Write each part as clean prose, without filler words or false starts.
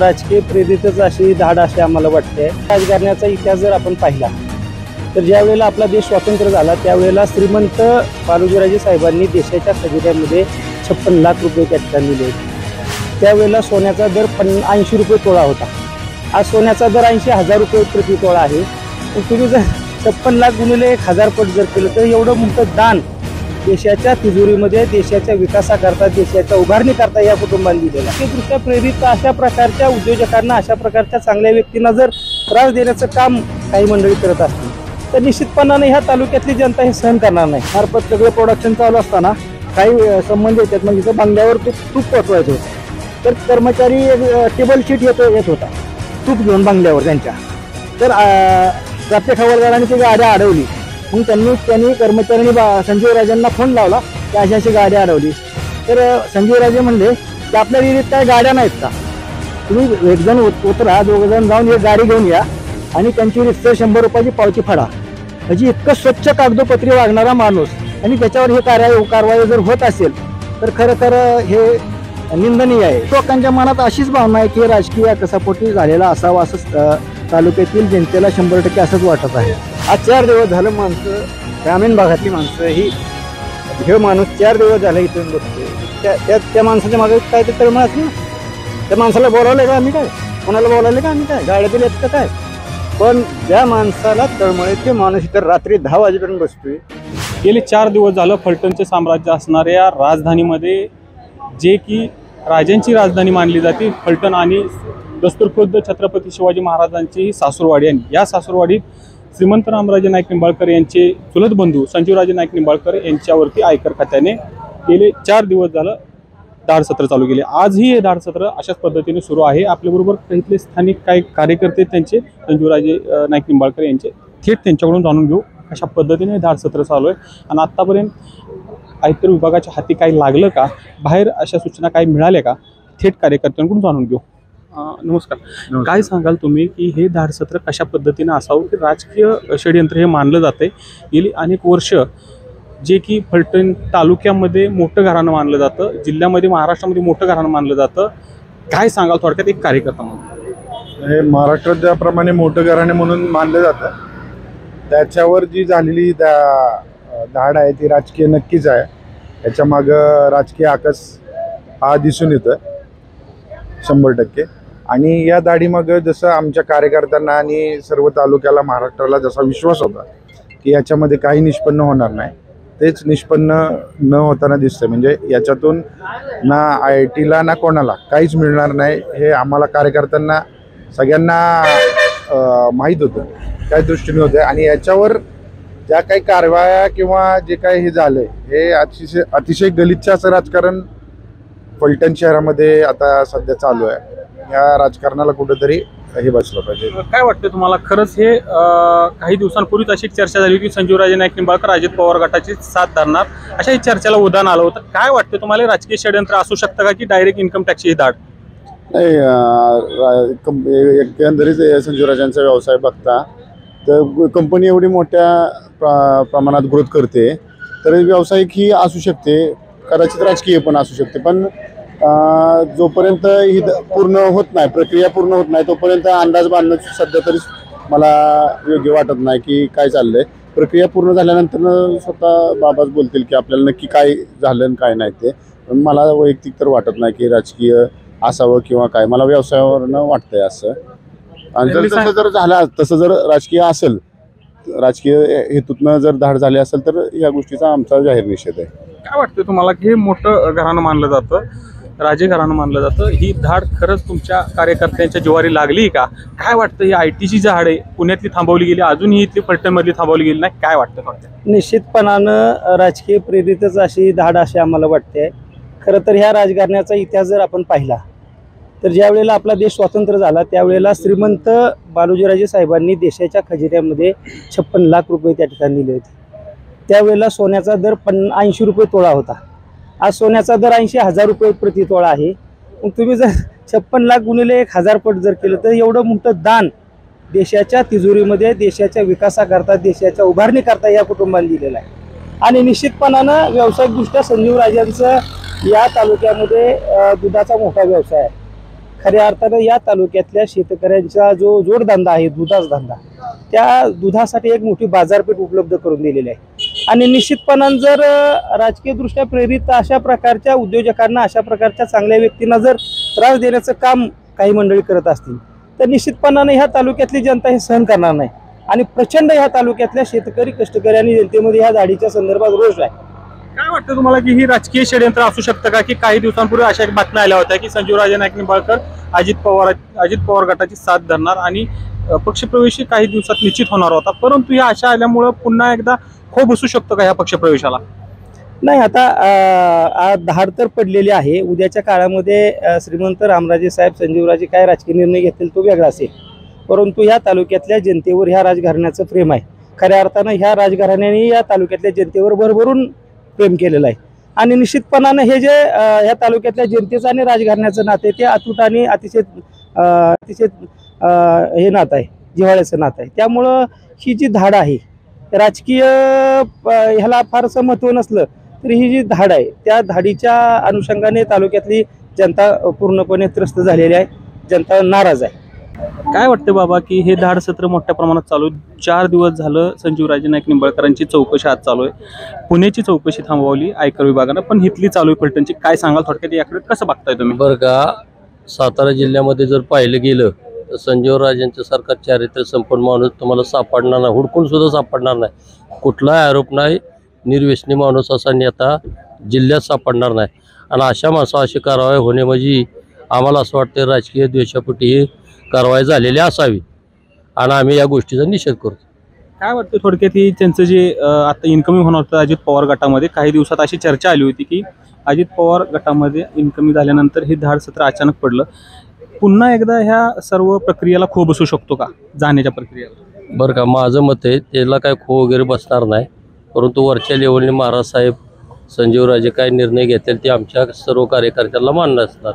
राजकीय प्रेरितच अशी धाड अशी आम्हाला वाटते। राजकारणाचा इतिहास जर आपण पाहिला तर ज्या वेळेला आपला देश स्वतंत्र झाला त्यावेळेला श्रीमंत बाळोजीराजे साहेबांनी देशाच्या खजिन्यामध्ये 56 लाख रुपये त्या ठिकाणी दिले होते। त्यावेळेला सोन्याचा दर 80 रुपये तोळा होता। आज सोन्याचा दर 80,000 रुपये प्रति तोळा आहे। तुम्ही जर 56 लाख गुणिले 1000 पट जर केलं तर एवढं मोठं दान देशाच्या तिजोरीमध्ये देशाच्या विकासाकरता देशाच्या उभारणीकरता या कुटुंबांनी दिलेला आहे। दृष्ट्या प्रेरित अशा प्रकारच्या उद्योजकांना अशा प्रकारच्या चांगल्या व्यक्तींना जर त्रास देण्याचं काम काही मंडळी करत असतील तर निश्चितपणाने ह्या तालुक्यातली जनता हे सहन करणार नाही। मार्फत सगळं प्रोडक्शन चालू असताना काही संबंध येतात, म्हणजे इथं बांगल्यावर तूप पोचवायचं होतं तर कर्मचारी टेबल शीट येत होता तूप घेऊन बांगल्यावर त्यांच्या, तर प्राप्त खबरदारांनी ती गाडी अडवली। मग त्यांनी कर्मचाऱ्यांनी संजीव राजांना फोन लावला की अशी गाडी अडवली। तर संजीव राजे म्हणले की आपल्या विहिरीत काय गाड्या नाहीत का, तुम्ही एक जण उतरा, 2 जण जाऊन एक गाडी घेऊन या आणि त्यांची रितसर 100 रुपयाची पावती फाडा। म्हणजे इतकं स्वच्छ कागदोपत्री वागणारा माणूस आणि त्याच्यावर हे कारवाई जर होत असेल तर खरं हे निंदनीय आहे। लोकांच्या मनात अशीच भावना आहे की राजकीय कसापोटी झालेला असावा असं तालुक्यातील जनतेला 100% असंच वाटत आहे। आज 4 दिवस झालं माणसं, ग्रामीण भागातली माणसं ही हे माणूस 4 दिवस झाले इथून बसतोय। त्या माणसाच्या मागे काय ते तळमळ असेल ना, त्या माणसाला बोलावलंय का आम्ही, काय कोणाला बोलावले का आम्ही, काय गाड्या दिल्या का काय, पण ज्या माणसाला तळमळे ते माणूस इतर रात्री 10 वाजेपर्यंत बसतोय। गेले 4 दिवस झालं फलटणचे साम्राज्य असणाऱ्या राजधानीमध्ये, जे की राजांची राजधानी मानली जाते, फलटण आणि दस्तूरखुद्द छत्रपती शिवाजी महाराजांची ही सासूरवाडी आहे। या सासूरवाडीत श्रीमंत रामराजे नाईक निंबाळकर यांचे चुलत बंधू संजीवराजे नाईक निंबाळकर यांच्यावरती आयकर खात्याने गेले 4 दिवस झालं धाड सत्र चालू केले। आजही हे धाड सत्र अशाच पद्धतीने सुरू आहे। आपल्याबरोबर इथले स्थानिक काही कार्यकर्ते त्यांचे संजीवराजे नाईक निंबाळकर यांचे थेट त्यांच्याकडून जाणून घेऊ अशा पद्धतीने धाड सत्र चालू आहे। आणि आत्तापर्यंत आयकर विभागाच्या हाती काही लागलं का, बाहेर अशा सूचना काही मिळाल्या का, थेट कार्यकर्त्यांकडून जाणून घेऊ। नमस्कार, काय सांगाल तुम्ही की हे धाड सत्र कशा पद्धतीने असावं की राजकीय षडयंत्र हे मानलं जाते? गेली अनेक वर्ष जे की फलटण तालुक्यामध्ये मोठं घराणं मानलं जातं, जिल्ह्यामध्ये महाराष्ट्रामध्ये मोठं घराणं मानलं जातं, काय सांगाल थोडक्यात एक कार्यकर्ता म्हणून? हे महाराष्ट्रात ज्याप्रमाणे मोठं घराणे म्हणून मानलं जातं त्याच्यावर जी झालेली धाड आहे ती राजकीय नक्कीच आहे। याच्या मागं राजकीय आकस हा दिसून येतं 100%। आणि या धाडीमागं जसं आमच्या कार्यकर्त्यांना आणि सर्व तालुक्याला महाराष्ट्राला जसा विश्वास होता की याच्यामध्ये काही निष्पन्न होणार नाही, तेच निष्पन्न न होताना दिसतं। म्हणजे याच्यातून ना IITला ना कोणाला काहीच मिळणार नाही हे आम्हाला कार्यकर्त्यांना सगळ्यांना माहीत होतं, त्या दृष्टीने होते। आणि याच्यावर ज्या काही कारवाया किंवा जे काही हे झालं हे अतिशय गलिच्छ असं राजकारण फलटण शहरामध्ये आता सध्या चालू आहे। या राजकारणाला कुठेतरी हे बसलं पाहिजे। काय वाटतं तुम्हाला? खरंच हे काही दिवसांपूर्वीच अशी चर्चा झाली की संजीवराजे नाईक निंबाळकर अजित पवार गटाची साथ धरणार, अशा चर्चेला उदाहरण आलं होतं। काय वाटतं तुम्हाला, राजकीय षडयंत्र असू शकतं का की डायरेक्ट इन्कम टॅक्सची ही धाड? नाही, एकंदरीत संजीवराजांचा व्यवसाय बघता तर कंपनी एवढी मोठ्या प्रमाणात ग्रोथ करते तर व्यावसायिक ही असू शकते, कदाचित राजकीय पण असू शकते, पण जोपर्यंत ही पूर्ण होत नाही, प्रक्रिया पूर्ण होत नाही तोपर्यंत अंदाज बांधणं सध्या तरी मला योग्य वाटत नाही की काय चाललंय। प्रक्रिया पूर्ण झाल्यानंतर स्वतः बाबाच बोलतील की आपल्याला नक्की काय झालं आणि काय नाही ते, पण मला वैयक्तिक तर वाटत नाही की राजकीय असावं किंवा काय, मला व्यवसायावरनं वाटतंय असं। आणि तसं जर झालं, तसं जर राजकीय असेल, राजकीय हेतूतनं जर धाड झाली असेल तर या गोष्टीचा आमचा जाहीर निषेध आहे। काय वाटतं तुम्हाला की हे मोठं घराणं मानलं जातं, राजे घराणं मानलं जातं, ही धाड खरंच तुमच्या कार्यकर्त्यांच्या जिवारी लागली का? काय वाटतं, ही ITची धाड आहे पुण्यातली थांबवली गेली, अजूनही इथली फलटणमधली थांबवली गेली नाही, काय वाटतं थोडक्यात? निश्चितपणानं राजकीय प्रेरितच अशी धाड अशी आम्हाला वाटते। खरं तर ह्या राजकारणाचा इतिहास जर आपण पाहिला तर ज्या वेळेला आपला देश स्वतंत्र झाला त्यावेळेला श्रीमंत बाळोजीराजे साहेबांनी देशाच्या खजिन्यामध्ये 56 लाख रुपये त्या ठिकाणी दिले होते। त्यावेळेला सोन्याचा दर 80 रुपये तोळा होता। आज सोन्याचा दर 80,000 रुपये प्रति तोळा आहे। मग तुम्ही जर 56 लाख गुणिले 1000 पट जर केलं तर एवढं मोठं दान देशाच्या तिजोरीमध्ये देशाच्या विकासाकरता देशाच्या उभारणीकरता या कुटुंबांनी दिलेलं आहे। आणि निश्चितपणानं व्यावसायिकदृष्ट्या संजीवराजांचं या तालुक्यामध्ये दुधाचा मोठा व्यवसाय आहे। खऱ्या अर्थानं या तालुक्यातल्या शेतकऱ्यांचा जो जोडधंदा आहे, दुधाचा धंदा, त्या दुधासाठी एक मोठी बाजारपेठ उपलब्ध करून दिलेली आहे. आणि निश्चितपणानं जर राजकीय दृष्ट्या प्रेरित अशा प्रकारच्या उद्योजकांना, अशा प्रकारच्या चांगल्या व्यक्तींना जर त्रास देण्याचं काम काही मंडळी करत असतील तर निश्चितपणानं ह्या तालुक्यातली जनता हे सहन करणार नाही. आणि प्रचंड ह्या तालुक्यातल्या शेतकरी, कष्टकरी आणि जनतेमध्ये ह्या दाढीच्या संदर्भात रोष आहे. काय वाटतं तुम्हाला की ही राजकीय षडयंत्र असू शकतं का? की काही दिवसांपूर्वी अशा एक बातम्या आल्या होत्या की संजीवराजे नाईक निंबाळकर अजित पवार गटाची साथ धरणार आणि पक्षप्रवेश काही दिवसात निश्चित होणार होता, परंतु या आशा आल्यामुळे पुन्हा एकदा खो बसू शकतो का ह्या पक्षप्रवेशाला? नाही, आता धाड तर पडलेली आहे. उद्याच्या काळामध्ये श्रीमंत रामराजे साहेब, संजीवराजे काय राजकीय निर्णय घेतील तो वेगळा असेल, परंतु ह्या तालुक्यातल्या जनतेवर ह्या राजघराण्याचं प्रेम आहे. खऱ्या अर्थानं ह्या राजघराण्याने या तालुक्यातल्या जनतेवर भरभरून प्रेम केलेलं आहे. आणि निश्चितपणानं हे जे ह्या तालुक्यातल्या जनतेचं आणि राजघराण्याचं नाते ते अतूट आणि अतिशय हे नातं आहे, जिव्हाळ्याचं नातं आहे. त्यामुळं ही जी धाड आहे, राजकीय ह्याला फारसं महत्त्व नसलं तरी ही जी धाड आहे, त्या धाडीच्या अनुषंगाने तालुक्यातली जनता पूर्णपणे त्रस्त झालेली आहे, जनता नाराज आहे. काय वाटतं बाबा की हे धाड सत्र मोठ्या प्रमाणात चालू आहे? 4 दिवस झालं संजीवराजे नाईक निंबाळकरांची चौकशी आज चालू आहे. पुण्याची चौकशी थांबवली आयकर विभागानं, पण हिथली चालू आहे फलटणची. काय सांगाल थोडक्यात, याकडे कसं बघताय तुम्ही? बरं का, सातारा जिल्ह्यामध्ये जर पाहिलं गेलं तर संजीवराजेंचं सारखा चारित्र्य संपन्न माणूस तुम्हाला सापडणार नाही, हुडकून सुद्धा सापडणार नाही. कुठलाही आरोप नाही, निर्व्यसनी माणूस असा नेता जिल्ह्यात सापडणार नाही. आणि अशा माणसं अशी कारवाई होणे म्हणजे आम्हाला असं वाटतं राजकीय द्वेषापोटी ही कारवाई झालेली असावी आणि आम्ही या गोष्टीचा निषेध करतो. काय वाटतं थोडक्यात, ही त्यांचं जे आता इन्कमिंग होणार होतं अजित पवार गटामध्ये, काही दिवसात अशी चर्चा आली होती की अजित पवार गटामध्ये इन्कमिंग झाल्यानंतर हे धाड सत्र अचानक पडलं. पुन्हा एकदा ह्या सर्व प्रक्रियेला खो बसू शकतो का, जाण्याच्या प्रक्रियेला? बरं का, माझं मत आहे त्याला काय खो वगैरे बसणार नाही, परंतु वरच्या लेवलने महाराज साहेब, संजीवराजे काय निर्णय घेतील ते आमच्या सर्व कार्यकर्त्यांना मान्य असणार.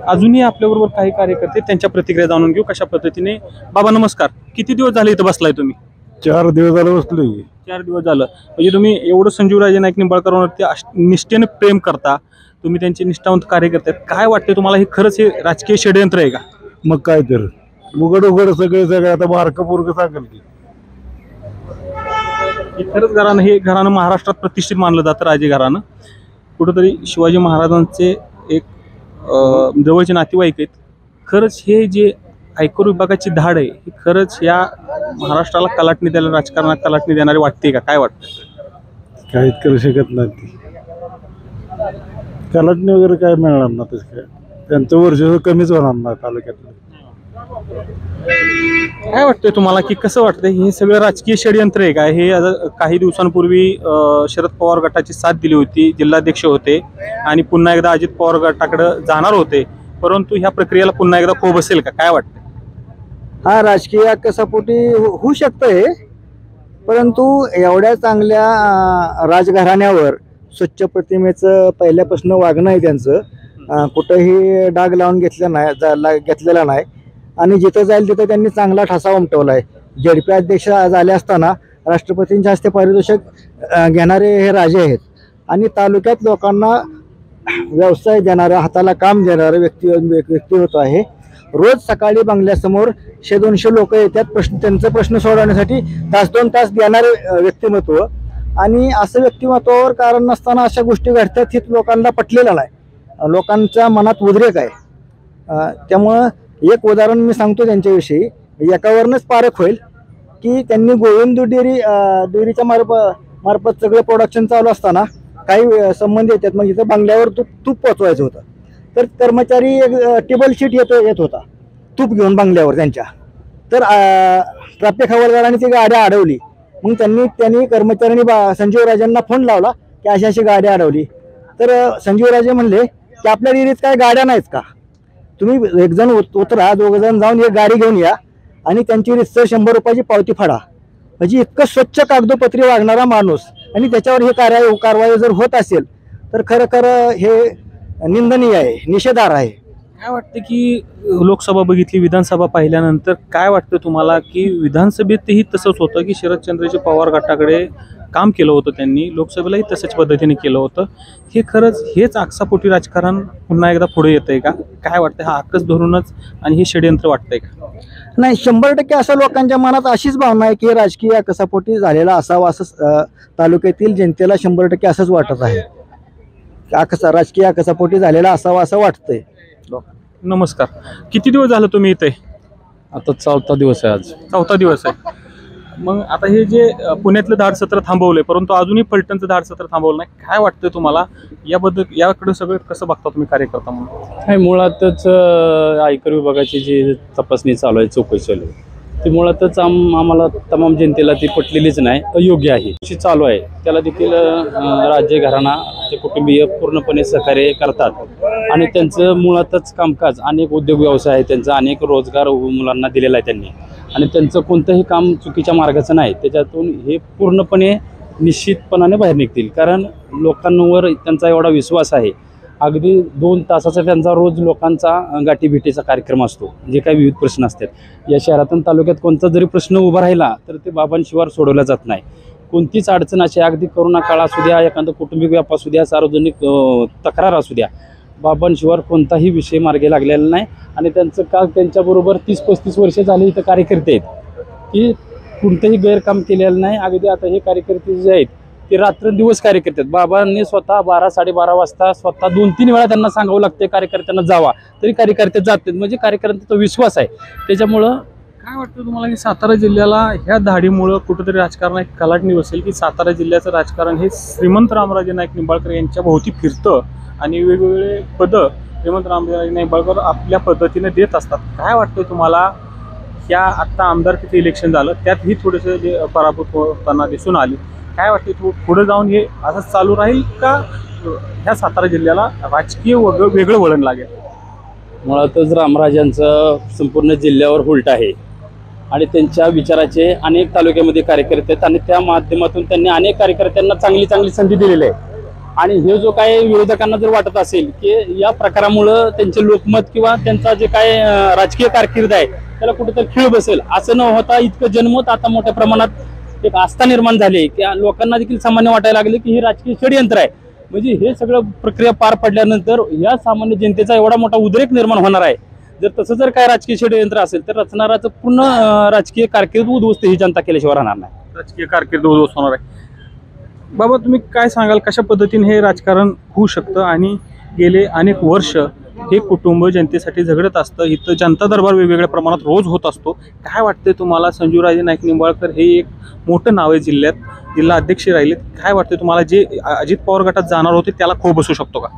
अजूनही आपल्याबरोबर काही कार्यकर्ते, त्यांच्या प्रतिक्रिया जाणून घेऊ कशा पद्धतीने. बाबा नमस्कार, किती दिवस झाले इथं बसलाय तुम्ही? 4 दिवस झालं बसलोय. 4 दिवस झालं. म्हणजे तुम्ही एवढं संजीवराजे नाईक निंबाळकरांवरती निष्ठेने प्रेम करता, तुम्ही त्यांचे निष्ठावंत कार्यकर्ते. काय वाटते तुम्हाला, हे खरंच हे राजकीय षडयंत्र आहे का? मग काय तर उघड सगळे आता बारकं पोरकं सांगेल की खरंच घराणं, हे घराणं महाराष्ट्रात प्रतिष्ठित मानलं जातं. राजे घराणं कुठंतरी शिवाजी महाराजांचे एक जवळचे नातेवाईक आहेत. खरंच हे जे आयकर विभागाची धाड आहे, ही खरंच या महाराष्ट्राला कलाटणी द्यायला, राजकारणात कलाटणी देणारी वाटते का? काय वाटतं? काहीच करू शकत नाही. ती कलाटणी वगैरे काय मिळणार ना, तसं काय त्यांचं वर्चस्व कमीच होणार ना तालुक्यातलं. काय वाटतंय तुम्हाला, की कसं वाटतंय हे सगळं राजकीय षडयंत्र आहे का? हे काही दिवसांपूर्वी शरद पवार गटाची साथ दिली होती, जिल्हाध्यक्ष होते आणि पुन्हा एकदा अजित पवार गटाकडे जाणार होते, परंतु ह्या प्रक्रियेला पुन्हा एकदा खो बसेल का? काय वाटतं? हा, राजकीय कसापोटी होऊ शकतंय, परंतु एवढ्या चांगल्या राजघराण्यावर स्वच्छ प्रतिमेचं पहिल्यापासून वागणं आहे त्यांचं, कुठंही डाग लावून घेतलेला नाही. आणि जिथं जाईल तिथं त्यांनी चांगला ठसा उमटवला आहे. जेडपी अध्यक्ष झाले असताना राष्ट्रपतींच्या हस्ते पारितोषिक घेणारे हे राजे आहेत. आणि तालुक्यात लोकांना व्यवसाय देणारा, हाताला काम देणारं व्यक्तिमत्व आहे. रोज सकाळी बंगल्यासमोर 100-200 लोक येतात, त्यांचे प्रश्न सोडवण्यासाठी 1-2 तास देणारे व्यक्तिमत्व. आणि असं व्यक्तिमत्वावर कारण नसताना अशा गोष्टी घडतात, हे लोकांना पटलेलं नाही, लोकांच्या मनात उद्रेक आहे. त्यामुळं एक उदाहरण मी सांगतो त्यांच्याविषयी, एकावरनंच पारख होईल की त्यांनी गोविंद डेअरीच्या मार्फत सगळं प्रोडक्शन चालू असताना काही संबंध येतात, मग इथं बंगल्यावर तूप पोचवायचं होतं, तर कर्मचारी एक टेबल शीट येत होता तूप घेऊन बंगल्यावर त्यांच्या, तर ट्रॅफिक हवालदारांनी ती गाडी अडवली. मग त्यांनी कर्मचाऱ्यांनी संजीवराजांना फोन लावला की अशी गाडी अडवली. तर संजीवराजे म्हणले की आपल्या डेअरीत काय गाड्या नाहीत का, तुम्ही एक जण उतरा, 2 जण जाऊन एक गाडी घेऊन या आणि त्यांची रितसर 100 रुपयाची पावती फाडा. म्हणजे इतकं स्वच्छ कागदोपत्री वागणारा माणूस आणि त्याच्यावर हे कारवाई जर होत असेल तर खरं हे निंदनीय आहे, निषेधार्ह आहे. काय वाटतं की लोकसभा बघितली, विधानसभा पाहिल्यानंतर काय वाटतं तुम्हाला की विधानसभेतही तसंच होतं की शरदचंद्रजी पवार गटाकडे काम केलं होतं त्यांनी, लोकसभेलाही तशाच पद्धतीने केलं होतं. हे खरंच हेच आकसापोटी राजकारण पुन्हा एकदा पुढे येतंय का? काय वाटतंय, हा आकस धरूनच आणि हे षडयंत्र वाटतंय का? नाही, 100% असं लोकांच्या मनात अशीच भावना आहे की राजकीय कसापोटी झालेला असावा, असं तालुक्यातील जनतेला 100% असंच वाटत आहे. राजकीय कसापोटी झालेला असावा असं वाटतंय. नमस्कार, किती दिवस झालं तुम्ही इथे? आता 4था दिवस आहे आज. 4था दिवस आहे. मग आता हे जे पुण्यातलं धाड सत्र थांबवलंय, परंतु अजूनही फलटणचं धाड सत्र थांबवलं नाही. काय वाटतंय तुम्हाला याबद्दल? याकडे सगळं कसं बघता तुम्ही कार्यकर्ता म्हणून? नाही, मुळातच आयकर विभागाची जी तपासणी चालू आहे, चौकशी चालू आहे, ती मुळातच आम्हाला तमाम जनतेला ती पटलेलीच नाही, अयोग्य आहे. जी चालू आहे त्याला देखील राज्य घराणा ते कुटुंबीय पूर्णपणे सहकार्य करतात आणि त्यांचं मुळातच कामकाज, अनेक उद्योग व्यवसाय आहे त्यांचा, अनेक रोजगार मुलांना दिलेला आहे त्यांनी, आणि त्यांचं कोणतंही काम चुकीच्या मार्गाचं नाही. त्याच्यातून हे पूर्णपणे निश्चितपणाने बाहेर निघतील, कारण लोकांवर त्यांचा एवढा विश्वास आहे. अगदी 2 तासाचा त्यांचा रोज लोकांचा गाठीभेटीचा कार्यक्रम असतो. जे काही विविध प्रश्न असतात या शहरातून तालुक्यात, कोणता जरी प्रश्न उभा राहिला तर ते बाबांशिवाय सोडवला जात नाही. कोणतीच अडचण अशी, अगदी करोना काळ असू द्या, एखादा कौटुंबिक व्याप असू द्या, सार्वजनिक तक्रार असू द्या, बाबांशिवाय कोणताही विषय मार्गी लागलेला नाही. आणि त्यांचं का त्यांच्याबरोबर 30-35 वर्ष झाले इथं कार्यकर्ते आहेत की कोणतंही गैरकाम केलेलं नाही. अगदी आता हे कार्यकर्ते जे आहेत ते रात्रंदिवस कार्यकर्ते आहेत. बाबांनी स्वतः 12-12:30 वाजता स्वतः 2-3 वेळा त्यांना सांगावं लागते कार्यकर्त्यांना जावा, तरी कार्यकर्ते जातात. म्हणजे कार्यकर्त्यांचा विश्वास आहे. त्याच्यामुळं काय वाटतं तुम्हाला की सातारा जिल्ह्याला ह्या धाडीमुळं कुठंतरी राजकारणात एक कलाटणी बसेल, की सातारा जिल्ह्याचं राजकारण हे श्रीमंत रामराजे नाईक निंबाळकर यांच्या भोवती फिरतं आणि वेगवेगळे पदं श्रीमंत रामराजे निंबाळकर आपल्या पद्धतीने देत असतात? काय वाटतं तुम्हाला? ह्या आत्ता आमदारकीचं इलेक्शन झालं, त्यात ही थोडंसं जे पराभूत होताना दिसून आली. काय वाटतं, पुढे जाऊन हे असंच चालू राहील का ह्या सातारा जिल्ह्याला राजकीय वेगळं वळण लागेल? मुळातच रामराजांचं संपूर्ण जिल्ह्यावर उलट आहे आणि त्यांच्या विचाराचे अनेक तालुक्यामध्ये कार्यकर्ते आहेत आणि त्या माध्यमातून त्यांनी अनेक कार्यकर्त्यांना चांगली संधी दिलेली आहे. आणि हे जो काय विरोधकांना जर वाटत असेल की या प्रकारामुळं त्यांचे लोकमत किंवा त्यांचा जे काय राजकीय कारकीर्द आहे त्याला कुठेतरी खीळ बसेल, असं न होता इतकं जनमत आता मोठ्या प्रमाणात एक आस्था निर्माण झाली की लोकांना देखील सामान्य वाटायला लागले की हे राजकीय षडयंत्र आहे. म्हणजे हे सगळं प्रक्रिया पार पडल्यानंतर या सामान्य जनतेचा एवढा मोठा उद्रेक निर्माण होणार आहे. जर तसं जर काय राजकीय षडयंत्र असेल तर रचणाराचं पूर्ण राजकीय कारकीर्द उद्ध्वस्त ही जनता केल्याशिवाय राहणार नाही. राजकीय कारकीर्द उद्ध्वस्त होणार आहे. बाबा, तुम्ही काय सांगाल, कशा पद्धतीने हे राजकारण होऊ शकतं? आणि गेले अनेक वर्ष हे कुटुंब जनतेसाठी झगडत असतं. इथं जनता दरबार वेगवेगळ्या प्रमाणात रोज होत असतो. काय वाटतंय तुम्हाला? संजूराजे नाईक निंबाळकर हे एक मोठं नाव आहे जिल्ह्यात, जिल्हा अध्यक्ष राहिलेत. काय वाटतंय तुम्हाला, जे अजित पवार गटात जाणार होते त्याला खो बसू शकतो का?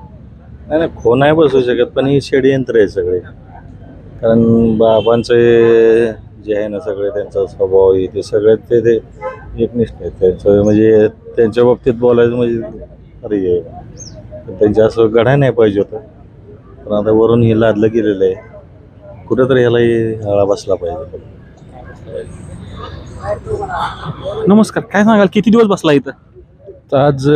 नाही, खो नाही बसू शकत, पण ही षडयंत्र आहे सगळे. कारण बाबांचं जे आहे ना सगळे, त्यांचा स्वभाव ते सगळे ते एकनिष्ठ आहेत. त्यांचं म्हणजे त्यांच्या बाबतीत बोलायचं म्हणजे अरे आहे, त्यांच्या असं घडा नाही पाहिजे होतं. पण आता वरून हे लादलं गेलेलं आहे, कुठंतरी ह्यालाही हळा बसला पाहिजे. नमस्कार, काय सांगाल, किती दिवस बसला इथं? आज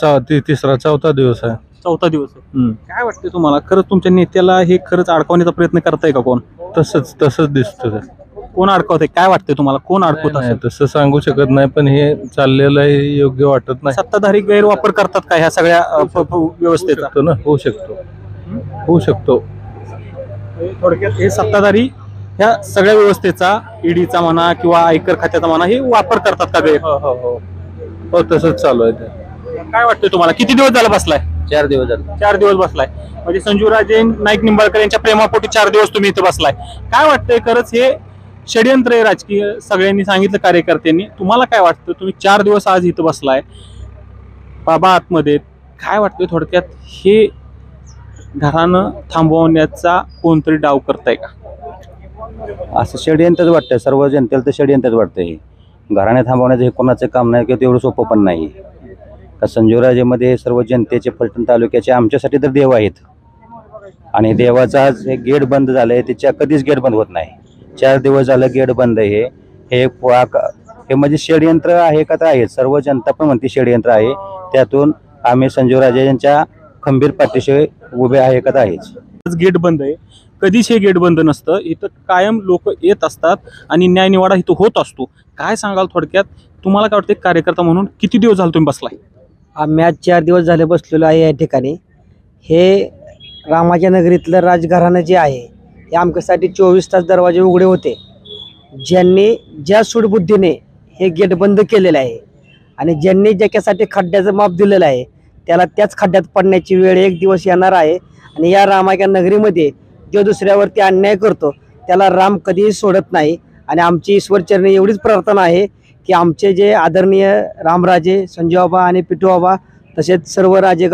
4था दिवस आहे. 4था दिवस आहे. काय वाटतंय तुम्हाला, खरंच तुमच्या नेत्याला हे खरंच अडकवण्याचा प्रयत्न करताय का कोण? तसंच दिसतं. कोण अडकवतंय? काय वाटतंय तुम्हाला, कोण अडकवत असेल? तसं सांगू शकत नाही, पण हे चाललेलं आहे योग्य वाटत नाही. सत्ताधारी गैरवापर करतात का ह्या सगळ्या व्यवस्थेचा? होऊ शकतो. थोडक्यात हे सत्ताधारी ह्या सगळ्या व्यवस्थेचा, ईडीचा म्हणा किंवा आयकर खात्याचा म्हणा, हे वापर करतात का गैर? हो, तसंच चालू आहे ते. काय वाटतंय तुम्हाला, किती दिवस झाला बसलाय? 4 दिवस झाले. 4 दिवस बसलाय. म्हणजे संजूराजे नाईक निंबाळकर यांच्या प्रेमापोटी 4 दिवस तुम्ही इथं बसलाय. काय वाटतंय, खरंच हे षडयंत्र आहे राजकीय? सगळ्यांनी सांगितलं, कार्यकर्त्यांनी. तुम्हाला काय वाटतं? तुम्ही 4 दिवस आज इथं बसलाय, बाबा आतमध्ये. काय वाटतंय थोडक्यात, हे घरानं थांबवण्याचा कोणतरी डाव करताय का? असं षडयंत्रच वाटतंय, सर्व जनतेला तर षडयंत्रच वाटतंय. हे घराणे थांबवण्याचं हे कोणाचं काम नाही किंवा तेवढं सोपं पण नाही. का संजूराजेमध्ये सर्व जनतेचे, फलटण तालुक्याचे आमच्यासाठी तर देव आहेत. आणि देवाचा आज हे गेट बंद झालंय, त्याच्या कधीच गेट बंद होत नाही. 4 दिवस झालं गेट बंद आहे. हे म्हणजे षडयंत्र आहे का? तर आहे. सर्व जनता पण म्हणते षडयंत्र आहे. त्यातून आम्ही संजूराजे यांच्या खंबीर पाठीशी उभे आहे का? तर आहेच. गेट बंद आहे, कधीच हे गेट बंद नसतं. इथं कायम लोक येत असतात आणि न्यायनिवाडा इथं होत असतो. काय सांगाल थोडक्यात, तुम्हाला काय वाटतं एक कार्यकर्ता म्हणून किती दिवस झाले तुम्ही बसलाय? आम्ही आज 4 दिवस झाले बसलेलो आहे या ठिकाणी. हे रामाच्या नगरीतलं राजघराणं जे आहे हे आमच्यासाठी 24 तास दरवाजे उघडे होते. ज्यांनी ज्या सूडबुद्धीने हे गेट बंद केलेलं आहे आणि ज्यांनी ज्याच्यासाठी खड्ड्याचं माप दिलेलं आहे त्याला त्याच खड्ड्यात पडण्याची वेळ एक दिवस येणार आहे. आणि या रामाच्या नगरीमध्ये जो दुसऱ्यावरती अन्याय करतो त्याला राम कधीही सोडत नाही. आणि आमची ईश्वरचरणी एवढीच प्रार्थना आहे की आमचे जे आदरणीय रामराजे, संजयबाबा आणि पिटूबाबा तसेच सर्व राजे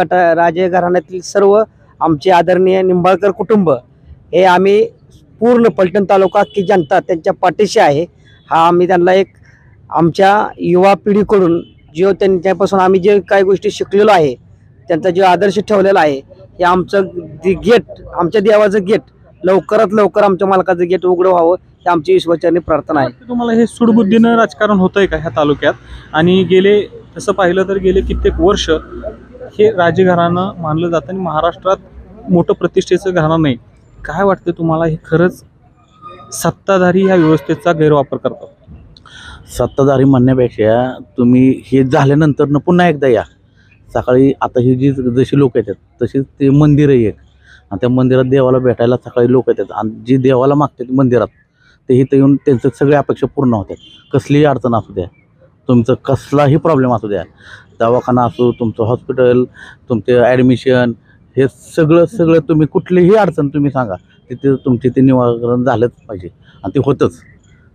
घराण्यातील सर्व आमचे आदरणीय निंबाळकर कुटुंब हे आम्ही पूर्ण फलटण तालुका की जनता त्यांच्या पाठीशी आहे. हा आम्ही त्यांना एक आमच्या युवा पिढीकडून जो त्यांच्यापासून आम्ही जे काही गोष्टी शिकलेलो आहे त्यांचा जो आदर्श ठेवलेला आहे हे आमचं गेट, आमच्या देवाचं गेट लवकरात लवकर आमच्या मालकाचं गेट उघडं व्हावं ही आमची ईश्वरचरणी प्रार्थना आहे. तुम्हाला हे सूडबुद्धीनं राजकारण होतंय का ह्या तालुक्यात? आणि गेले तसं पाहिलं तर गेले कित्येक वर्ष हे राजघराणं मानलं जातं आणि महाराष्ट्रात मोठं प्रतिष्ठेचं घराणं नाही. काय वाटतं तुम्हाला, हे खरंच सत्ताधारी ह्या व्यवस्थेचा गैरवापर करतात? सत्ताधारी म्हणण्यापेक्षा तुम्ही हे झाल्यानंतर पुन्हा एकदा या. सकाळी आता ही जी जशी लोक येतात तशीच ते मंदिर आहे एक, आणि त्या मंदिरात देवाला भेटायला सकाळी लोक येतात आणि जी देवाला मागतात मंदिरात ते इथं येऊन त्यांचं सगळ्या अपेक्षा पूर्ण होतात. कसलीही अडचण असू द्या, तुमचं कसलाही प्रॉब्लेम असू द्या, दवाखाना असो, तुमचं हॉस्पिटल, तुमचे ॲडमिशन, हे सगळं तुम्ही कुठलीही अडचण तुम्ही सांगा तिथे तुमचे ते निवारण झालंच पाहिजे आणि ते होतंच.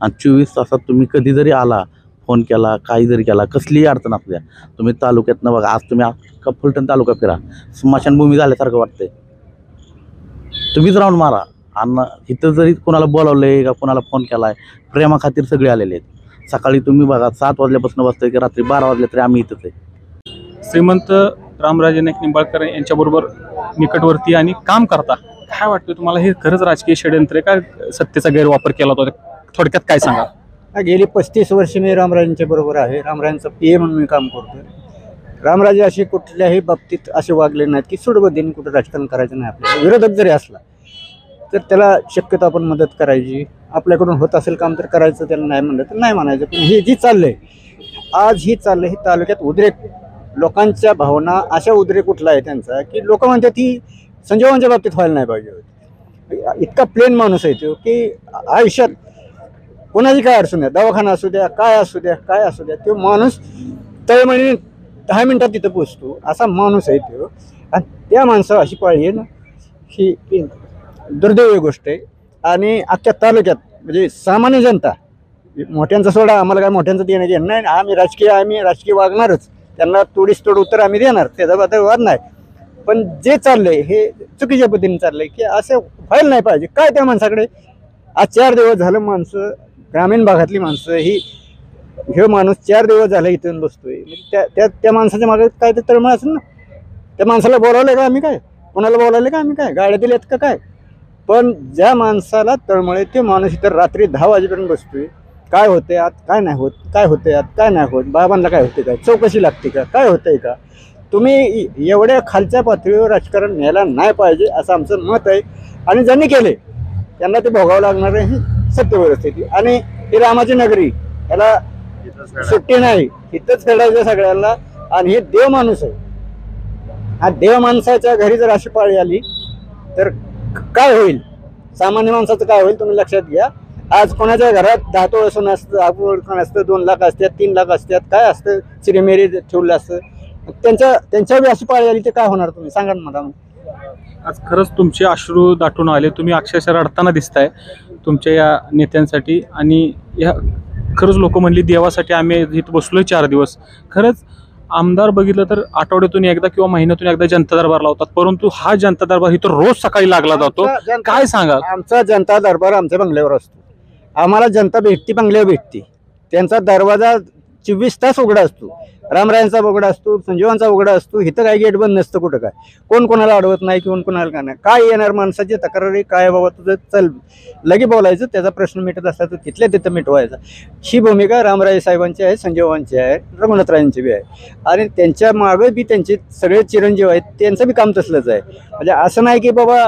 आणि 24 तासात तुम्ही कधी जरी आला, फोन केला, काही जरी केला, कसलीही अडचण असू द्या, तुम्ही तालुक्यातनं बघा. आज तुम्ही अख्खा फलटण तालुका फिरा, स्मशानभूमी झाल्यासारखं वाटतंय. तुम्हीच राऊंड मारा. आणि इथं जरी कोणाला बोलावलंय का कोणाला फोन केलाय, प्रेमाखातीर सगळे आलेले आहेत. सकाळी तुम्ही बघा 7 वाजल्यापासून बसतोय की रात्री 12 वाजले तरी आम्ही इथंच आहे. श्रीमंत रामराजे नाईक निंबाळकर यांच्याबरोबर निकटवर्ती आणि काम करता. काय वाटतं तुम्हाला, हे खरंच राजकीय षडयंत्र आहे का सत्तेचा गैरवापर केला होता? थोडक्यात काय सांगा. गेली 35 वर्ष मी रामराजेंच्या बरोबर आहे. रामराजेंचा PA म्हणून मी काम करतो. रामराजे असे कुठल्याही बाबतीत असे वागले नाहीत की सूडबुद्धीने कुठं राजकारण करायचं नाही. आपल्याला विरोधक जरी असला तर त्याला शक्यतो आपण मदत करायची. आपल्याकडून होत असेल काम तर करायचं, त्याला नाही म्हणलं तर नाही म्हणायचं. पण हे जी चाललंय आज, ही चाललंय, ही तालुक्यात उद्रेक, लोकांच्या भावना अशा उद्रेक कुठला आहे त्यांचा की लोक म्हणतात ही संजयवांच्या बाबतीत व्हायला नाही पाहिजे होती. इतका प्लेन माणूस आहे तो की आयुष्यात कोणाची काय अडचण आहे, दवाखाना असू द्या, काय असू द्या, काय असू द्या, तो माणूस तळमळीने 10 मिनिटात तिथं पोचतो असा माणूस आहे तो. आणि त्या माणसावर अशी पाळी आहे ना, ही दुर्दैवी गोष्ट आहे. आणि अख्ख्या तालुक्यात म्हणजे सामान्य जनता, मोठ्यांचा सोडा, आम्हाला काय मोठ्यांचं देणं घेणं नाही. आम्ही राजकीय वागणारच, त्यांना तोडीस तोड उत्तर आम्ही देणार, त्याचा वाद नाही. पण जे चाललंय हे चुकीच्या पद्धतीने चाललंय की असं व्हायला नाही पाहिजे. काय त्या माणसाकडे आज 4 दिवस झालं, माणसं ग्रामीण भागातली माणसं हे माणूस 4 दिवस झालं इथून बसतोय. त्या माणसाच्या मागे काय तर तळमळ असेल ना. त्या माणसाला बोलावलंय का आम्ही, काय कोणाला बोलावलं का आम्ही, काय गाड्या दिल्यात का काय? पण ज्या माणसाला तळमळे ते माणूस इतर रात्री 10 वाजेपर्यंत बसतोय. काय होते आत, काय नाही होत, काय होते आत, काय नाही होत, बाबांना काय होते, काय चौकशी लागते का, काय होतंय का? तुम्ही एवढ्या खालच्या पातळीवर राजकारण न्यायला नाही पाहिजे असं आमचं मत आहे. आणि ज्यांनी केले त्यांना ते भोगावं लागणार आहे ही सत्य परिस्थिती. आणि ही रामाची नगरी, याला सुट्टी नाही, इथंच खेळायचं सगळ्यांना. आणि हे देव माणूस आहे. हा देव माणसाच्या घरी जर अशी पाळी आली तर काय होईल, सामान्य माणसाचं काय होईल तुम्ही लक्षात घ्या. आज कोणाच्या घरात 10 तोळे सोनं असतं, आपण असतं, 2 लाख असतात, 3 लाख असतात, काय असतं, चिरेमेरी ठेवलं असतं. त्यांच्या अशी पाळी आली तर काय होणार तुम्ही सांगा ना मला. आज खरंच तुमचे अश्रू दाटून आले, तुम्ही अक्षरशः रडताना दिसताय तुमच्या या नेत्यांसाठी. आणि या खरंच लोक म्हणली देवासाठी आम्ही इथं बसलोय 4 दिवस. खरंच आमदार बघितलं तर आठवड्यातून एकदा किंवा महिन्यातून एकदा जनता दरबार लावतात, परंतु हा जनता दरबार इथं रोज सकाळी लागला जातो. काय सांगा. आमचा जनता दरबार आमच्या बंगल्यावर असतो. आम्हाला जनता भेटती, बंगल्यावर भेटती. त्यांचा दरवाजा 24 तास उघडा असतो. रामरायांचा उघडा असतो, संजीवांचा उघडा असतो. इथं काही गेट बंद नसतं कुठं. काय कोण कोणाला अडवत नाही, कोण कोणाला काय नाही. काय येणार माणसाची तक्रारी, काय बाबा तुझं चल लगे बोलायचं, त्याचा प्रश्न मिटत असला तर तिथल्या तिथं मिटवायचा. ही भूमिका रामराजे साहेबांची आहे, संजीवांची आहे, रघुनाथरायांची बी आहे. आणि त्यांच्या मागे बी त्यांचे सगळे चिरंजीव आहेत, त्यांचं बी काम तसलंच आहे. म्हणजे असं नाही की बाबा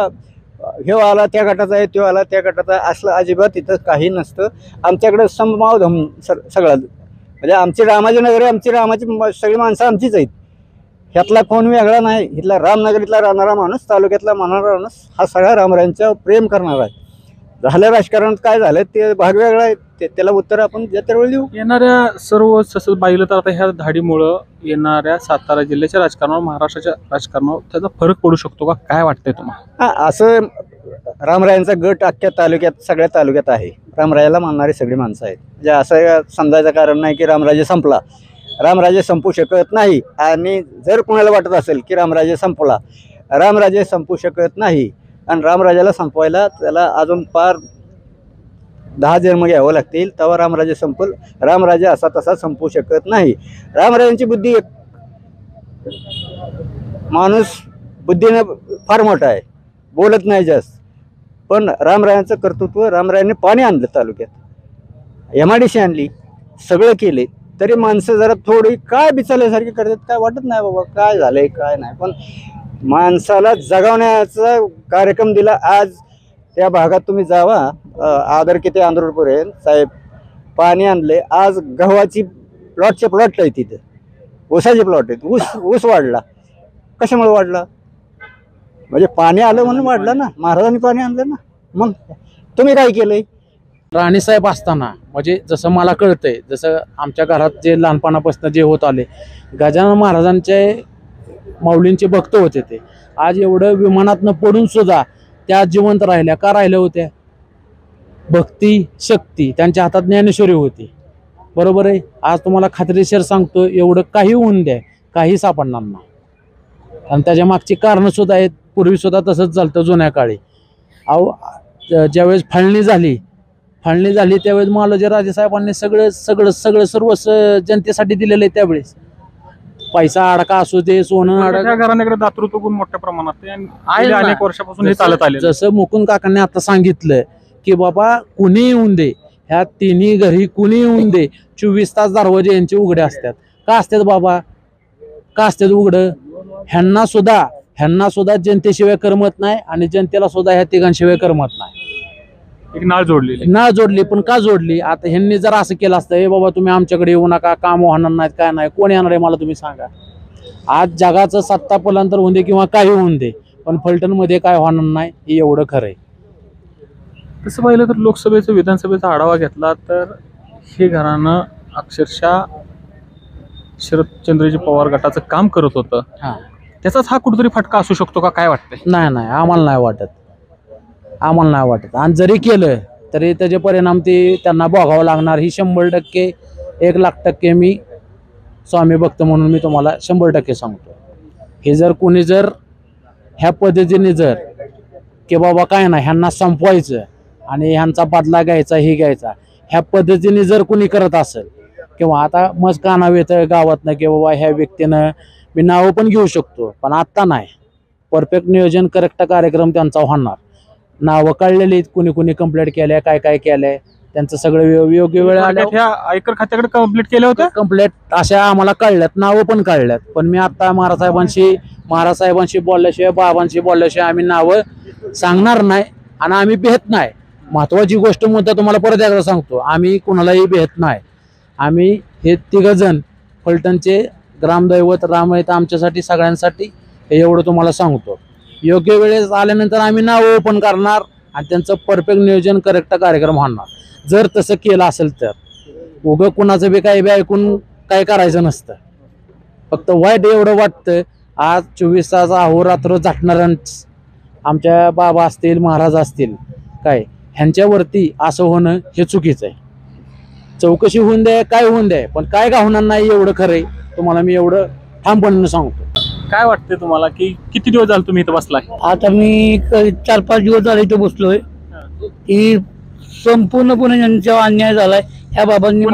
हे आला त्या गटाचा आहे, तो आला त्या गटाचा आहे, असलं अजिबात इथं काही नसतं. आमच्याकडं समभाव सगळा म्हणजे आमची रामाची नगरी, आमची रामाची सगळी माणसं आमचीच आहेत. ह्यातला कोण वेगळा नाही. इथला रामनगरीतला राहणारा माणूस, तालुक्यातला मानणारा माणूस हा सगळा रामरायांच्या प्रेम करणारा आहे. झालं राजकारणात काय झालं ते भाग वेगळा आहे, त्याला उत्तर आपण त्यावेळी देऊ. येणाऱ्या सर्व तसं पाहिलं तर आता ह्या धाडीमुळं येणाऱ्या सातारा जिल्ह्याच्या राजकारणावर, महाराष्ट्राच्या राजकारणावर त्याचा फरक पडू शकतो का, काय वाटतंय तुम्हाला? हा, असं रामरायांचा गट अख्ख्या तालुक्यात, सगळ्या तालुक्यात आहे. रामरायाला मानणारी सगळी माणसं आहेत. म्हणजे असं समजायचं कारण नाही की रामराज्य संपला. रामराज्य संपू शकत नाही. आणि जर कोणाला वाटत असेल की रामराज्य संपला, रामराज्य संपू शकत नाही. आणि रामराजाला संपवायला त्याला अजून पार 10 जन्म घ्यावं लागतील, तेव्हा रामराज्य संपल. रामराज्य असा तसा संपू शकत नाही. रामराजांची बुद्धी एक, माणूस बुद्धीनं फार मोठा आहे, बोलत नाही जास्त. पण रामरायांचं कर्तृत्व, रामरायांनी पाणी आणलं तालुक्यात, MIDC आणली, सगळं केले, तरी माणसं जरा थोडी काय बिचारल्यासारखी करतात. काय वाटत नाही बाबा काय झालंय काय नाही. पण माणसाला जगवण्याचा कार्यक्रम दिला. आज त्या भागात तुम्ही जावा, आदर किती आंध्रपर्यंत साहेब पाणी आणले. आज गव्हाची प्लॉटचे प्लॉट आहे, तिथं ऊसाचे प्लॉट आहेत. ऊस वाढला. कशामुळे वाढला? म्हणजे पाणी आलं म्हणून वाढलं ना. महाराजांनी पाणी आणलं ना. मग तुम्ही काय केलंय? राणीसाहेब असताना म्हणजे जसं मला कळतंय, जसं आमच्या घरात जे लहानपणापासून जे होत आले, गजानन महाराजांचे माऊलींचे भक्त होते ते. आज एवढं विमानातनं पडून सुद्धा त्या जिवंत राहिल्या. का राहिल्या होत्या? भक्ती, शक्ती. त्यांच्या हातात ज्ञानेश्वरी होती. बरोबर आहे. आज तुम्हाला खात्रीशीर सांगतो, एवढं काही होऊन द्या, काही सापडणार नाही. आणि त्याच्या मागची कारणं सुद्धा आहेत. पूर्वी सुद्धा तसंच झालं जुन्या काळी. अहो, ज्यावेळेस फाळणी झाली त्यावेळेस महालोजी राजेसाहेबांनी सर्व जनतेसाठी दिलेलं आहे. त्यावेळेस पैसा अडका असू दे, सोनं अडका, घराण्याकडे दातृत्व गुण मोठ्या प्रमाणात आहे आणि गेल्या अनेक वर्षापासून हे चालत आले. जसं मुकुंद काकांनी आता सांगितलं की बाबा कुणी येऊन दे, ह्या तिन्ही घरी कुणी येऊन दे, 24 तास दरवाजे यांचे उघडे असतात. का असतात बाबा? का असतात उघडं? ह्यांना सुद्धा जनतेशिवाय करमत नाही आणि जनतेला सुद्धा ह्या तिघांशिवाय करमत नाही. एक नाळ जोडली. पण का जोडली? आता ह्यांनी जर असं केलं असतं, हे बाबा तुम्ही आमच्याकडे येऊ नका, काम होणार नाहीत, काय नाही, कोण येणार आहे मला तुम्ही सांगा. आज जगाचं सत्ता पलांतर होऊन दे किंवा काही होऊन दे, पण फलटणमध्ये काय होणार नाही हे एवढं खरं आहे. तसं पाहिलं तर लोकसभेचं, विधानसभेचा आढावा घेतला तर हे घराणं अक्षरशः शरदचंद्रजी पवार गटाचं काम करत होतं. त्याचाच हा कुठेतरी फटका असू शकतो का, काय वाटतंय? नाही, आम्हाला नाही वाटत. आणि जरी केलं तरी त्याचे परिणाम ते त्यांना भोगावं लागणार. ही 100%, 1,00,000% मी स्वामी भक्त म्हणून मी तुम्हाला 100% सांगतो. हे जर कोणी जर ह्या पद्धतीने जर की बाबा काय नाही ह्यांना संपवायचं आणि ह्यांचा बदला घ्यायचा, हे घ्यायचा, ह्या पद्धतीने जर कोणी करत असेल, किंवा आता मज कानाव येतं गावातनं की बाबा ह्या व्यक्तीनं, मी नावं पण घेऊ शकतो पण आत्ता नाही, परफेक्ट नियोजन, करेक्ट कार्यक्रम त्यांचा होणार. नावं काढलेली, कुणी कंप्लेंट केल्या, काय केलंय, त्यांचं सगळं योग्य वेळ आल्या. आयकर खात्याकडे कंप्लीट केलं होतं. कंप्लेंट अशा आम्हाला कळल्यात, नावं पण काढल्यात. पण मी आता महाराजसाहेबांशी बोलल्याशिवाय, बाबांशी बोलल्याशिवाय आम्ही नावं सांगणार नाही आणि आम्ही भेट नाही. महत्वाची गोष्ट मुद्दा तुम्हाला परत एकदा सांगतो, आम्ही कुणालाही भेट नाही. आम्ही हे तिघजण फलटणचे ग्रामदैवत राम आहेत आमच्यासाठी, सगळ्यांसाठी, हे एवढं तुम्हाला सांगतो. योग्य वेळेस आल्यानंतर आम्ही नाव ओपन करणार आणि त्यांचं परफेक्ट नियोजन, करेक्ट कार्यक्रम होणार. जर तसं केलं असेल तर उगं कुणाचं बी काही बी ऐकून काय करायचं नसतं. फक्त वाईट एवढं वाटतं, आज 24 तास अहोरात्र झटणाऱ्यांच आमच्या बाबा असतील, महाराज असतील, काय ह्यांच्यावरती असं होणं हे चुकीचं आहे. चौकशी होऊन द्या, काय होऊन द्या, पण काय का होणार नाही एवढं खरं आहे. तुम्हाला मी एवढं ठामपणे सांगतो. काय वाटतंय तुम्हाला की किती दिवस झाले तुम्ही इथं बसलाय? आता मी 4-5 दिवस झाले इथं बसलोय. की संपूर्णपणे ज्यांच्यावर अन्याय झालाय ह्या बाबांनी,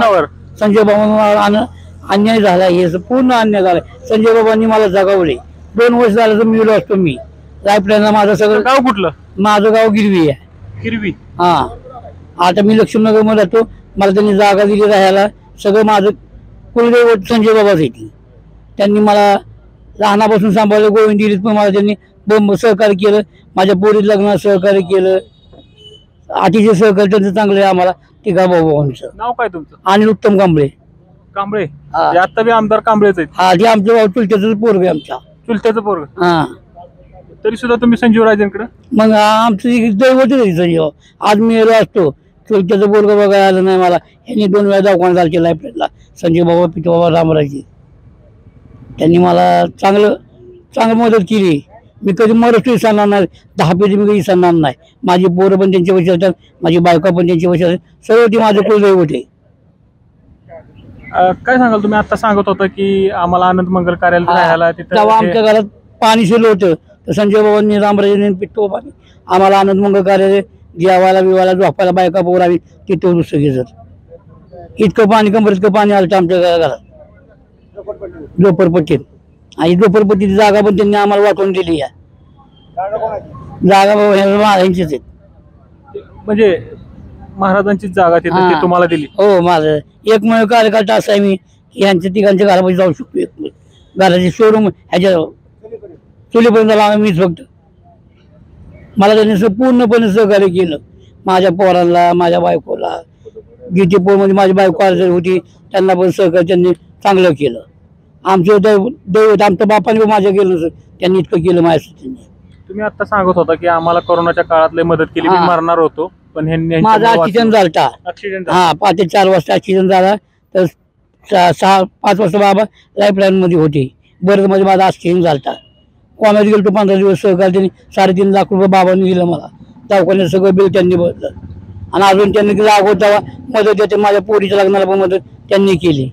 संजय बाबांना अन्याय झालाय, हे पूर्ण अन्याय झालाय. संजय बाबांनी मला जगावले. 2 वर्ष झालं तर मिळलो असतो मी रायपड्याला. माझं सगळं गाव कुठलं? माझं गाव गिरवी आहे. गिरवी? हा. आता मी लक्ष्मीनगर मध्ये राहतो. मला त्यांनी जागा दिली राहायला. सगळं माझं कुलदैवत संजय बाबाच येते. त्यांनी मला लहानापासून सांभाळलं. गोविंदगिरीत पण मला त्यांनी सहकार्य केलं. माझ्या पोरीत लग्नात सहकार्य केलं. अतिशय सहकार्य त्यांचं चांगलं आहे आम्हाला. तिघा भाऊभावांचं. नाव काय तुमचं? अनिल उत्तम कांबळे. कांबळे हा. ते आता बी आमदार कांबळेच आहेत. हा ते आमच्या भाऊ चुलत्याचं पोरग आहे आमच्या. चुलत्याचं पोरग. हा तरी सुद्धा तुम्ही संजीव राजेंकडे. मग आमचं दैवतच आहे संजीव. आज मी गेलो असतो चुलत्याचं पोरग बघायला आलं नाही मला. यांनी 2 वेळा दवाखान्यात आलते लायब्ररीला. संजय बाबा पितो बाबा रामराजी त्यांनी मला चांगलं मदत केली. मी कधी मरत विसरणार नाही. 10 पिढी मी कधी विसरणार नाही. माझी पोरं पण त्यांच्या पैसे असतात, माझी बायका पण त्यांच्या पैसे असतात. सर्व ती माझं कुलदैवत आहे. काय सांगाल तुम्ही? आता सांगत होता की आम्हाला आनंद मंगल कार्यालयात राहायला तेव्हा तिथं आमच्या घरात पाणी शिरलं होतं तर संजय बाबांनी रामराजेंनी पितो पाणी आम्हाला आनंद मंगल कार्यालय जेवायला बिवायला झोपायला बायका पोरावी तिथं दुसरं घेत. इतकं पाणी कमरेतकं पाणी आलं आमच्या घरात झोपडपट्टीत. आणि झोपडपट्टीची जागा पण त्यांनी आम्हाला वाटून दिली आहे. जागा महाराजांचीच आहेत. म्हणजे महाराजांची जागा तिथं हा. ती तुम्हाला दिली. हो माझं एकमेव कार्यकर्ता असा आहे मी. यांच्या तिघांच्या घरामध्ये जाऊ शकतो. एक घराचे शोरूम ह्याच्या चुलीपर्यंत लावून मीच फक्त. मला त्यांनी पूर्णपणे सहकार्य केलं. माझ्या पोरांना माझ्या बायकोला जिथे पोरमध्ये माझी बायको अर्जर होती त्यांना पण सहकार्य त्यांनी चांगलं केलं. आमचं दैवत आमच्या बापाने पण माझ्या केलं नसतं त्यांनी इतकं केलं माझ्यासाठी. त्यांनी तुम्ही आता सांगत होता की आम्हाला कोरोनाच्या काळात लय मदत केली. मी हा. मरणार होतो पण ह्यांनी माझा ऍक्सिडेंट झाला. ऍक्सिडेंट. हा 5 ते 4 वाजता ऍक्सिडेंट झाला तर 6-5 वाजता बाबा लाईफलाईन मध्ये होते. बरं मध्ये माझा ऍक्सिडेंट झाला. कोणाला गेलो तो 15 दिवस सहकार त्यांनी 3.5 लाख रुपये बाबांनी दिलं मला. दवाखान्यात सगळं बिल त्यांनी भरलं. आणि अजून त्यांनी लागवत तेव्हा मदत देते. माझ्या पोरीच्या लग्नाला पण मदत त्यांनी केली.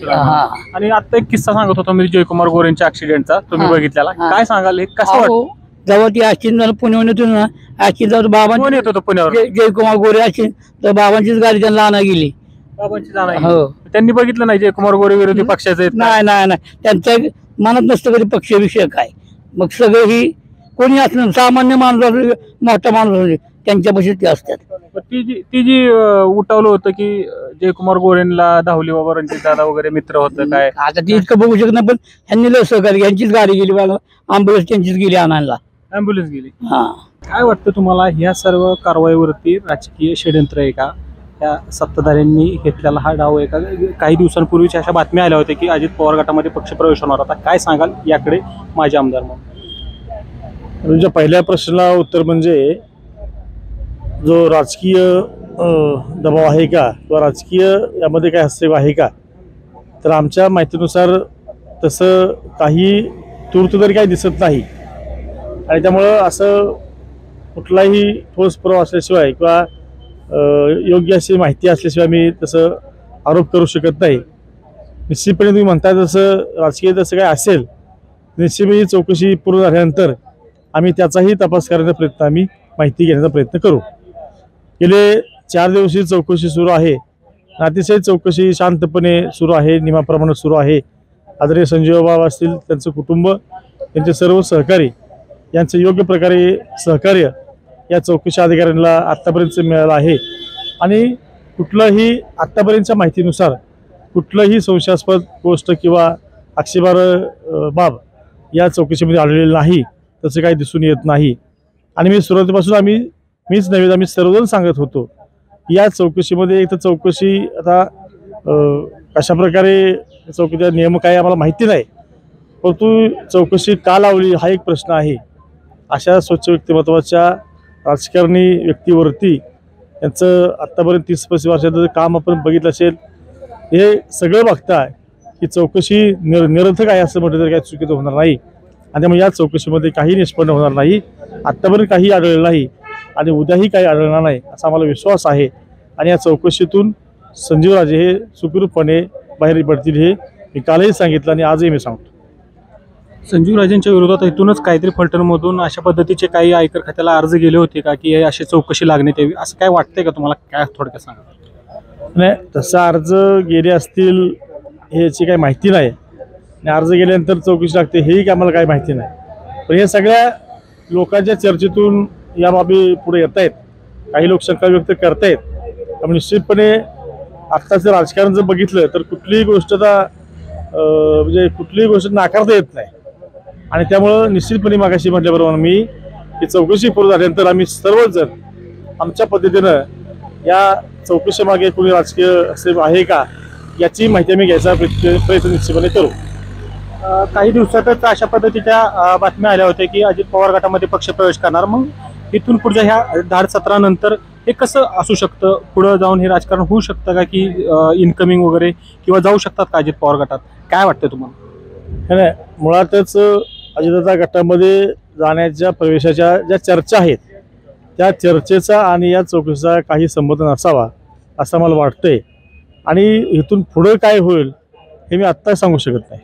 हा. आणि आता एक किस्सा सांगत होता मी जयकुमार गोरेंच्या ऍक्सिडेंटचा तुम्ही हा. बघितलेला. हा. काय सांगाल? हे कसं अहो, वाटतं? जेव्हा ती ऍक्सिडेंट झालं पुण्याहून येतो ना ऍक्सिडेंट झालं बाबा कोण येत होतं पुण्यावर? जयकुमार गोरे ऍक्सिडेंट तर बाबांचीच गाडी त्यांना आणा गेली. बाबांची जाण आहे. हो. त्यांनी बघितलं नाही जयकुमार गोरे विरोधी पक्षाचे आहेत का? नाही त्यांच्या मनात नसतं कधी पक्ष विषय काय. मग सगळं ही कोणी असलं सामान्य माणूस असले मोठा माणूस असले त्यांच्यापाशी ते असतात. पण ती जी उठवलं होतं की जयकुमार गोरेंना धावली बाबा रणजित दादा वगैरे मित्र होतं काय. आता ते इतकं बघू शकत नाही पण ह्यांनी लय सहकार्य. यांचीच गाडी गेली मला अँब्युलन्स त्यांचीच गेली आणायला. ॲम्ब्युलन्स गेली. हा काय वाटतं तुम्हाला ह्या सर्व कारवाईवरती राजकीय षड्यंत्र आहे का? या सत्ताधाऱ्यांनी घेतलेला हा डाव आहे का? काही दिवसांपूर्वीच्या अशा बातम्या आल्या होत्या की अजित पवार गटामध्ये पक्षप्रवेश होणार होता. काय सांगाल याकडे माजी आमदार म्हणून? तुमच्या पहिल्या प्रश्नाला उत्तर म्हणजे जो राजकीय दबाव आहे का किंवा राजकीय यामध्ये काय हस्तक्षेप आहे का, तर आमच्या माहितीनुसार तसं काही तूर्त तरी काही दिसत नाही. आणि त्यामुळं असं कुठलाही ठोस पुरावा असल्याशिवाय किंवा योग्य अशी माहिती असल्याशिवाय मी तसं आरोप करू शकत नाही. निश्चितपणे तुम्ही म्हणता तसं राजकीय तसं काय असेल निश्चितपणे चौकशी पूर्ण झाल्यानंतर आम्ही त्याचाही तपास करण्याचा प्रयत्न आम्ही माहिती घेण्याचा प्रयत्न करू. गेले 4 दिवसीय चौकशी सुरू आहे. अतिशय चौकशी शांतपणे सुरू आहे, नियमाप्रमाणे सुरू आहे. आदरणीय संजय बाबा असतील, त्यांचं कुटुंब, त्यांचे सर्व सहकारी यांचं योग्य प्रकारे सहकार्य या चौकशी अधिकाऱ्यांना आत्तापर्यंत मिळालं आहे. आणि कुठलंही आत्तापर्यंतच्या माहितीनुसार कुठलंही संशयास्पद गोष्ट किंवा आक्षेपार्ह बाब या चौकशीमध्ये आढळलेलं नाही, तसं काही दिसून येत नाही. आणि मी सुरुवातीपासून मीच नव्हे आम्ही सर्वजण सांगत होतो या चौकशीमध्ये एक तर चौकशी आता कशाप्रकारे चौकशीचा नियम काय आम्हाला माहिती नाही, परंतु चौकशी का लावली हा एक प्रश्न आहे. अशा स्वच्छ व्यक्तिमत्वाच्या राजकारणी व्यक्तीवरती यांचं आत्तापर्यंत 30-35 वर्षाचं काम आपण बघितलं असेल. हे सगळं बघताय की चौकशी निरर्थक आहे असं म्हटलं तर काही चुकीचं होणार नाही. आणि त्यामुळे या चौकशीमध्ये काही निष्पन्न होणार नाही. आत्तापर्यंत काही आढळलं नाही आणि उद्याही काही आढळणार नाही असा आम्हाला विश्वास आहे. आणि या चौकशीतून संजीवराजे हे सुखरूपपणे बाहेर पडतील हे मी कालही सांगितलं आणि आजही मी सांगतो. संजीवराजेंच्या विरोधात इथूनच काहीतरी फलटणमधून अशा पद्धतीचे काही आयकर खात्याला अर्ज गेले होते का की अशी चौकशी लागण्यात यावी असं काय वाटतंय का तुम्हाला? काय थोडक्यात सांगा. नाही, तसा अर्ज गेले असतील ह्याची काही माहिती नाही. आणि अर्ज गेल्यानंतर चौकशी लागते हेही काय आम्हाला काही माहिती नाही. पण हे सगळ्या लोकांच्या चर्चेतून या बाबी पुढे येत आहेत. काही लोक शंका व्यक्त करतायत. त्यामुळे निश्चितपणे आत्ताचं राजकारण जर बघितलं तर कुठलीही गोष्ट म्हणजे कुठलीही गोष्ट नाकारता येत नाही. आणि त्यामुळं निश्चितपणे मागाशी म्हटल्याबरोबर मी ही चौकशी पूर्ण झाल्यानंतर आम्ही सर्वच जण आमच्या पद्धतीनं या चौकशीमागे कोणी राजकीय असे आहे का याची माहिती आम्ही घ्यायचा प्रयत्न निश्चितपणे करू. काही दिवसातच अशा पद्धतीच्या बातम्या आल्या होत्या की अजित पवार गटामध्ये पक्ष प्रवेश करणार. मग इथून पुढच्या ह्या धाड सत्रानंतर हे कसं असू शकतं, पुढं जाऊन हे राजकारण होऊ शकतं का की इनकमिंग वगैरे किंवा जाऊ शकतात का अजित पवार गटात? काय वाटतं तुम्हाला? नाही, मुळातच अजितदादा गटामध्ये जाण्याच्या प्रवेशाच्या ज्या चर्चा आहेत त्या चर्चेचा आणि या चौकशीचा काही संबंध नसावा असं मला वाटतंय. आणि इथून पुढं काय होईल हे मी आत्ता सांगू शकत नाही.